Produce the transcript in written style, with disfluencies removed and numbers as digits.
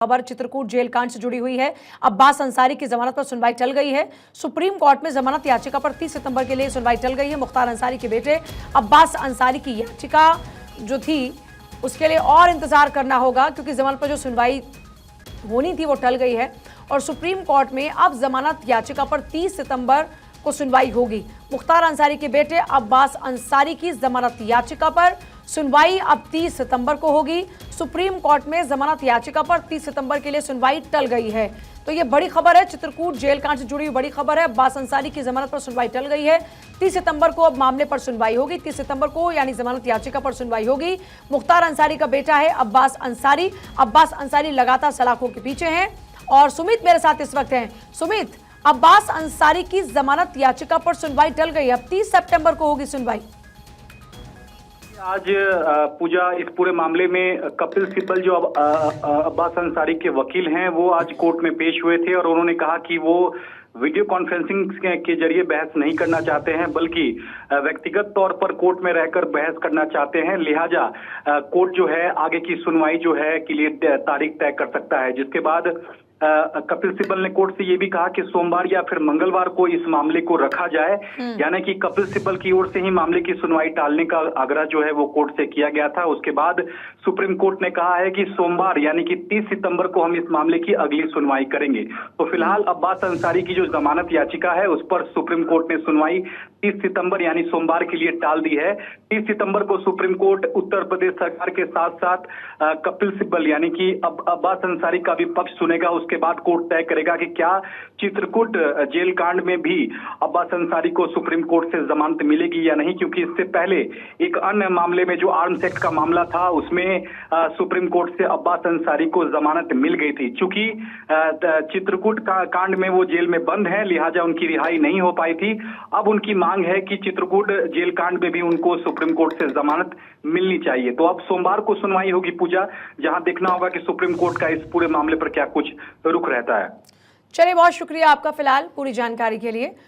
खबर चित्रकूट जेल कांड से जुड़ी हुई है। अब्बास अंसारी की जमानत पर सुनवाई टल गई है। सुप्रीम कोर्ट में जमानत याचिका पर 30 सितंबर के लिए सुनवाई टल गई है। मुख्तार अंसारी के बेटे अब्बास अंसारी की याचिका जो थी उसके लिए और इंतजार करना होगा, क्योंकि जमानत पर जो सुनवाई होनी थी वो टल गई है और सुप्रीम कोर्ट में अब जमानत याचिका पर 30 सितंबर को सुनवाई होगी। मुख्तार अंसारी के बेटे अब्बास अंसारी की जमानत याचिका पर सुनवाई अब 30 सितंबर को होगी। सुप्रीम कोर्ट में जमानत याचिका पर 30 सितंबर के लिए सुनवाई टल गई है। तो ये बड़ी खबर है, चित्रकूट जेल कांड से जुड़ी हुई बड़ी खबर है। अब्बास अंसारी की जमानत पर सुनवाई टल गई है। 30 सितंबर को अब मामले पर सुनवाई होगी। 30 सितंबर को यानी जमानत याचिका पर सुनवाई होगी। मुख्तार अंसारी का बेटा है अब्बास अंसारी। अब्बास अंसारी लगातार सलाखों के पीछे हैं और सुमित मेरे साथ इस वक्त हैं। सुमित, अब्बास अंसारी की जमानत याचिका पर सुनवाई टल गई, अब 30 सितंबर को होगी सुनवाई। आज पूजा इस पूरे मामले में कपिल सिब्बल जो अब्बास अंसारी के वकील हैं वो आज कोर्ट में पेश हुए थे और उन्होंने कहा कि वो वीडियो कॉन्फ्रेंसिंग के जरिए बहस नहीं करना चाहते हैं, बल्कि व्यक्तिगत तौर पर कोर्ट में रहकर बहस करना चाहते हैं। लिहाजा कोर्ट जो है आगे की सुनवाई जो है के लिए तारीख तय कर सकता है, जिसके बाद कपिल सिब्बल ने कोर्ट से ये भी कहा कि सोमवार या फिर मंगलवार को इस मामले को रखा जाए। यानी कि कपिल सिब्बल की ओर से ही मामले की सुनवाई टालने का आग्रह जो है वो कोर्ट से किया गया था। उसके बाद सुप्रीम कोर्ट ने कहा है कि सोमवार यानी कि 30 सितंबर को हम इस मामले की अगली सुनवाई करेंगे। तो फिलहाल अब्बास अंसारी की जो जमानत याचिका है उस पर सुप्रीम कोर्ट ने सुनवाई 30 सितंबर यानी सोमवार के लिए टाल दी है। 30 सितंबर को सुप्रीम कोर्ट उत्तर प्रदेश सरकार के साथ साथ कपिल सिब्बल यानी कि अब्बास अंसारी का भी पक्ष सुनेगा। उसके बाद कोर्ट तय करेगा कि क्या चित्रकूट जेल कांड में भी अब्बास अंसारी को सुप्रीम कोर्ट से जमानत मिलेगी या नहीं, क्योंकि इससे पहले एक अन्य मामले में जो आर्म्स एक्ट का मामला था उसमें सुप्रीम कोर्ट से अब्बास अंसारी को जमानत मिल गई थी। चूंकि चित्रकूट कांड में वो जेल में बंद है, लिहाजा उनकी रिहाई नहीं हो पाई थी। अब उनकी मांग है कि चित्रकूट जेल कांड में भी उनको सुप्रीम कोर्ट से जमानत मिलनी चाहिए। तो अब सोमवार को सुनवाई होगी पूजा, जहां देखना होगा कि सुप्रीम कोर्ट का इस पूरे मामले पर क्या कुछ रुख रहता है। चलिए, बहुत शुक्रिया आपका फिलहाल पूरी जानकारी के लिए।